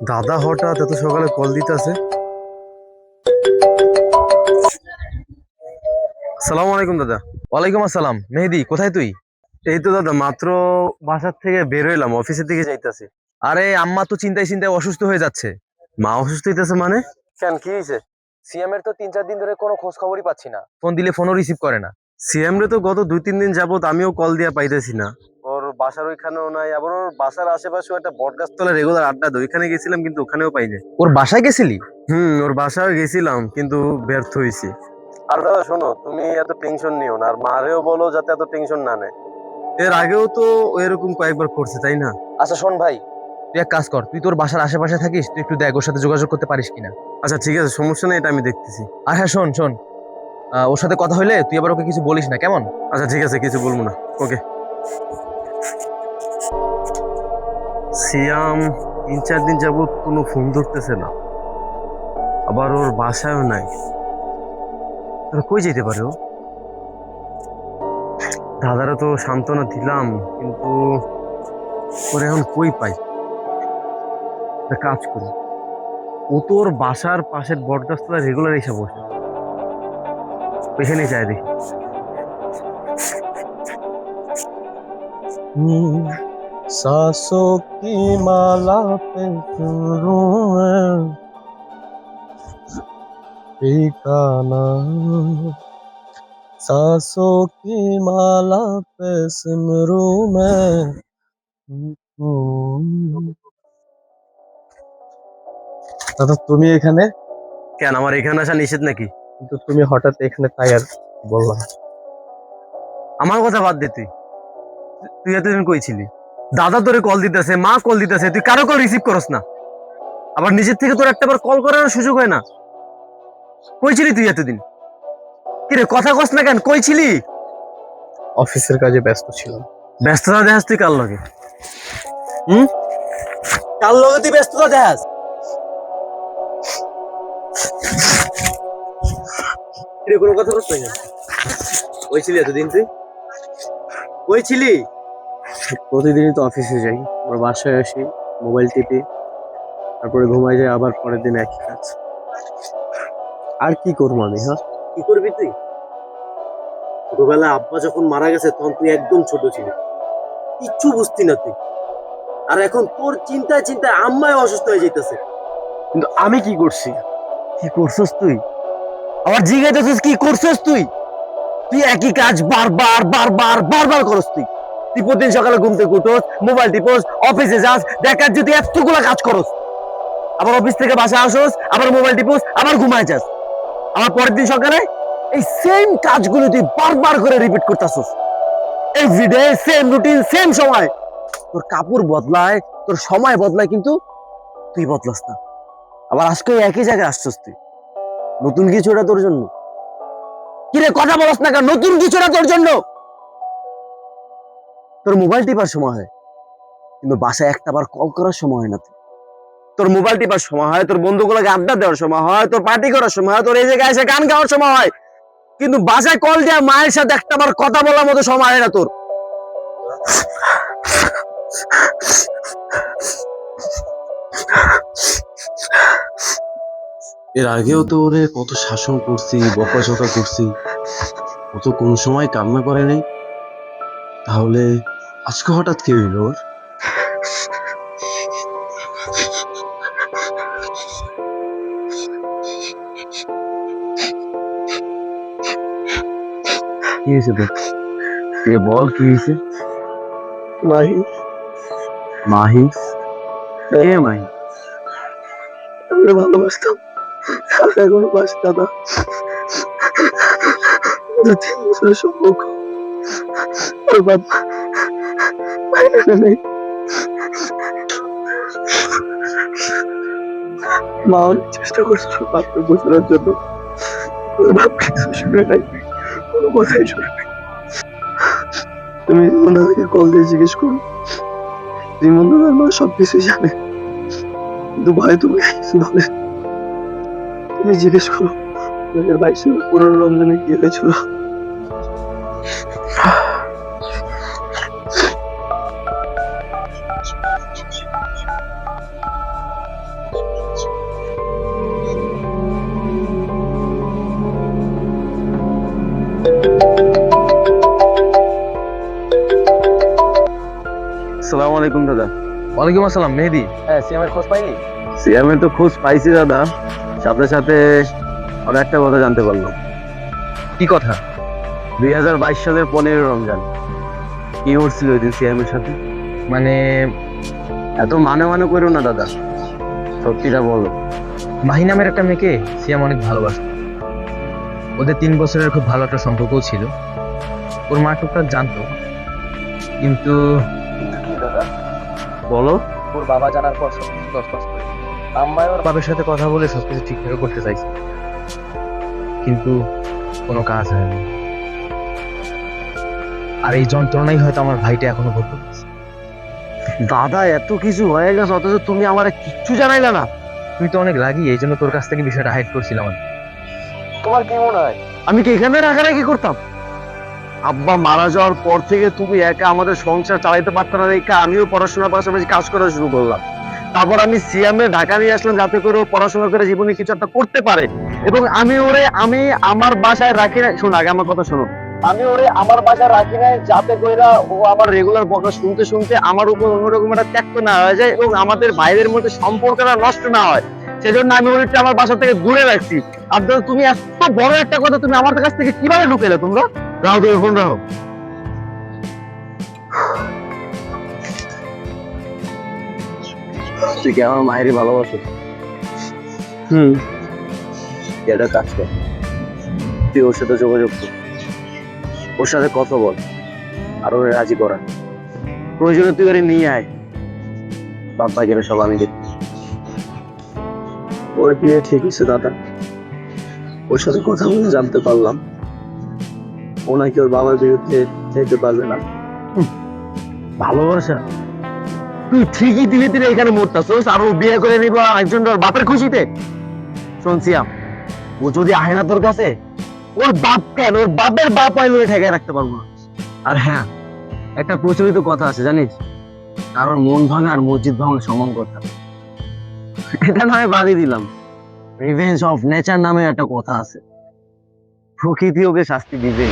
দাদা হঠাৎ এত সকালে কল দিতেছে। সালাম আলাইকুম দাদা। ওয়ালাইকুম আসসালাম। মেহেদি, কোথায় তুই? এই তো দাদা মাত্র বাসার থেকে বের হইলাম, অফিসের দিকে যাইতাছি। আরে আম্মা তো চিন্তায় চিন্তায় অসুস্থ হয়ে যাচ্ছে। মা অসুস্থ হইতেছে মানে? কেন, কি হয়েছে? সিএম এর তো 3-4 দিন ধরে কোনো খোঁজ খবরই পাচ্ছি না, ফোন দিলে ফোনও রিসিভ করে না। সিএম রে তো গত 2-3 দিন যাবত আমিও কল দিয়া পাইতেছি না। ওর বাসার ওইখানেও নাই, আবার ওর বাসার আশেপাশেও একটা বটগাছ তলা রেগুলার আড্ডা দেয়, ওইখানে গেছিলাম কিন্তু ওখানেও পাইনি। ওর বাসায় গেছিলি? ওর বাসায় গেছিলাম কিন্তু ব্যর্থ হয়েছি। আর দাদা শোনো, তুমি এত টেনশন নিও না, আর মারেও বলো যাতে এত টেনশন না নেয়। এর আগেও তো এরকম কয়েকবার করছে, তাই না? আচ্ছা শোন ভাই, তুই এক কাজ কর, তুই তোর বাসার আশেপাশে থাকিস, তুই একটু দেখ ওর সাথে যোগাযোগ করতে পারিস কিনা। আচ্ছা ঠিক আছে, সমস্যা নেই, এটা আমি দেখতেছি। আর হ্যাঁ শোন শোন, ওর সাথে কথা হইলে তুই আবার ওকে কিছু বলিস না, কেমন? আচ্ছা ঠিক আছে, কিছু বলবো না। ওকে। সিয়াম 3-4 দিন যাবত কোনো ফোন ধরতেছে না, আবার ওর বাসায়ও নাই। তাহলে কই যেতে পারে ও? দাদারা তো সান্ত্বনা দিলাম, কিন্তু ওরে এখন কই পাই? একটা কাজ করি, ও তো ওর বাসার পাশের বটগাছতলা রেগুলার এসে বসে, ওইখানে যাই দেখি। सांसों की माला पे फिरूं मैं ठिकाना सांसों की माला पे सिमरूं मैं দাদা তুমি এখানে? কেন, আমার এখানে আসা নিষেধ নাকি? কিন্তু তুমি হঠাৎ এখানে, তাই আর বললাম। আমার কথা বাদ দে, তুই তুই এতদিন কই ছিলি? দাদা তোরে কল দিতেছে, মা কল দিতেছে, তুই কারো কল রিসিভ করস না। আবার নিজের থেকে তোর একটাবার কল করার সুযোগ হয় না। কই ছিলি তুই এতদিন? কিরে কথা কস না কেন, কই ছিলি? অফিসের কাজে ব্যস্ত ছিলাম। ব্যস্ততা দেখাস তুই কার লগে? হুম, কার লগে তুই ব্যস্ততা দেখাস? কিরে কোনো কথা কস না কেন? কই ছিলি এতদিন তুই? কই ছিলি? প্রতিদিনই তো অফিসে যাই, আবার বাসায় আসি, মোবাইল টিপি, তারপরে ঘুমাই যাই, আবার পরের দিন একই কাজ। আর কি করবো আমি? হ্যাঁ, কি করবি তুই? ছোটবেলায় আব্বা যখন মারা গেছে তখন তুই একদম ছোট ছিলি, কিচ্ছু বুঝতি না তুই। আর এখন তোর চিন্তায় চিন্তায় আম্মায় অসুস্থ হয়ে যাইতেছে। কিন্তু আমি কি করছি? কি করছস তুই? আবার জিজ্ঞাসা কি করছস তুই? তুই একই কাজ বারবার বারবার বারবার করস। তুই তুই প্রতিদিন সকালে ঘুম থেকে উঠোস, মোবাইল টিপোস, অফিসে যাস, দেখার যদি এতগুলা কাজ করস, আবার অফিস থেকে বাসা আসোস, আবার মোবাইল টিপোস, আবার ঘুমায় যাস, আবার পরের দিন সকালে এই সেম কাজগুলো তুই বারবার করে রিপিট করতেছস। এভরিডে সেম রুটিন, সেম সময়। তোর কাপড় বদলায়, তোর সময় বদলায়, কিন্তু তুই বদলাস না। আবার আজকে একই জায়গায় আসছস তুই। নতুন কিছুটা তোর জন্য? কিরে কথা বলস না কেন? নতুন কিছুটা তোর জন্য। তোর মোবাইল টিপার সময় হয়, কিন্তু বাসায় একটাবার কল করার সময় হয় না। তোর মোবাইল টিপার সময় হয়, তোর বন্ধুগুলোকে আড্ডা দেওয়ার সময় হয়, তোর পার্টি করার সময় হয়, তোর এই জায়গায় এসে গান গাওয়ার সময় হয়, কিন্তু বাসায় কল দেওয়া মায়ের সাথে একটাবার কথা বলার মতো সময় হয় না তোর। এর আগেও তো ওরে কত শাসন করছি, বকাঝকা করছি, ও তো কোনো সময় কান্না করে নাই। তাহলে আজকে হঠাৎ কি হইল ওর? কি হয়েছে তোর? বল কি হয়েছে? মাহি, মাহি? কে মাহি? আমি ভালোবাসতাম, এখনো বাসি দাদা। 3 বছরের সম্পর্ক, ওর বাবা বাইরে নেই। মা অনেক চেষ্টা করছে ওর বাপকে বোঝানোর জন্য, ওর বাপ কিছু শুনে নাই, কোনো কথাই শুনে নাই। তুমি ওনাদেরকে কল দিয়ে জিজ্ঞেস করো, রিমন দাদার মা সবকিছু জানে, কিন্তু ভাই তুমি কিছু বলে। তুমি জিজ্ঞেস করো 2022 পুরো রমজানে কি হয়েছিল। আলাইকুম দাদা। ওয়ালাইকুম আসসালাম মেহেদি। হ্যাঁ, সিএমের খোঁজ পাইনি? সিএমের তো খোঁজ পাইছি দাদা, সাথে সাথে আর একটা কথা জানতে পারলাম। কি কথা? 2022 সালের 15 রমজান কি হচ্ছিল ওই দিন সিএমের সাথে? মানে এত মানে মানে করো না দাদা, সত্যিটা বলো। মাহি নামের একটা মেয়েকে সিয়াম অনেক ভালোবাসত। ওদের 3 বছরের খুব ভালো একটা সম্পর্কও ছিল। ওর মা টুকটাক জানতো, কিন্তু বলো। ওর বাবা জানার পর সবকিছু তছনছ করে। আম্মা ওর বাবার সাথে কথা বলে সবকিছু ঠিকঠাক করতে চাইছে, কিন্তু কোনো কাজ হয়নি। আর এই যন্ত্রণাই হয়তো আমার ভাইটা এখনো ভোগ করতেছে। দাদা, এত কিছু হয়ে গেছে অথচ তুমি আমার কিচ্ছু জানাইলে না। তুই তো অনেক রাগি, এই জন্য তোর কাছ থেকে বিষয়টা হাইড করছিলাম আমি। তোমার কি মনে হয় আমি কি এখানে রাগারাগি করতাম? আব্বা মারা যাওয়ার পর থেকে তুমি একা আমাদের সংসার চালাইতে পারতো না দেখে আমিও পড়াশোনার পাশাপাশি কাজ করা শুরু করলাম। তারপর আমি সিএমএ ঢাকা নিয়ে আসলাম যাতে করে ও পড়াশোনা করে জীবনে কিছু একটা করতে পারে। এবং আমি আমার বাসায় রাখি না। শোনো, আগে আমার কথা শোনো। আমি ওরে আমার বাসায় রাখি নাই যাতে কইরা ও আমার রেগুলার বকা শুনতে শুনতে আমার উপর অন্যরকম একটা ত্যাক্ত না হয়ে যায় এবং আমাদের ভাইদের মধ্যে সম্পর্কটা নষ্ট না হয়। সেজন্য আমি ওরে একটু আমার বাসা থেকে দূরে রাখছি। আর ধরো তুমি এত বড় একটা কথা তুমি আমার কাছ থেকে কিভাবে ঢুকেলে? তোমরা রাও, তুমি ফোন রাখো। তুই কি আমার মায়েরই ভালোবাসো? এটা কাজ কর, তুই ওর সাথে যোগাযোগ কর, ওর সাথে কথা বল, আর ওরে রাজি করা। প্রয়োজনে তুই ওরে নিয়ে আয়, বাপ ভাইয়ের সব আমি দেখি। ওর বিয়ে ঠিক হয়েছে দাদা, ওর সাথে কথা বলে জানতে পারলাম ও নাকি ওর বাবার বিরুদ্ধে যেতে পারবে না। ভালোবাসা? তুই ঠিকই ধীরে ধীরে এখানে মরতাছোস আর ও বিয়ে করে নিব একজন ওর বাপের খুশিতে। শুনছিলাম ও যদি আহে না তোর কাছে, ওর বাপ কেন, ওর বাপের বাপ আইলে ঠেকায় রাখতে পারবো না। আর হ্যাঁ, একটা প্রচলিত কথা আছে জানিস, কারণ মন ভাঙা আর মসজিদ ভাঙা সমান কথা। এটা নয় বাদই দিলাম, রিভেঞ্জ অফ নেচার নামে একটা কথা আছে। প্রকৃতি ওকে শাস্তি দিবে।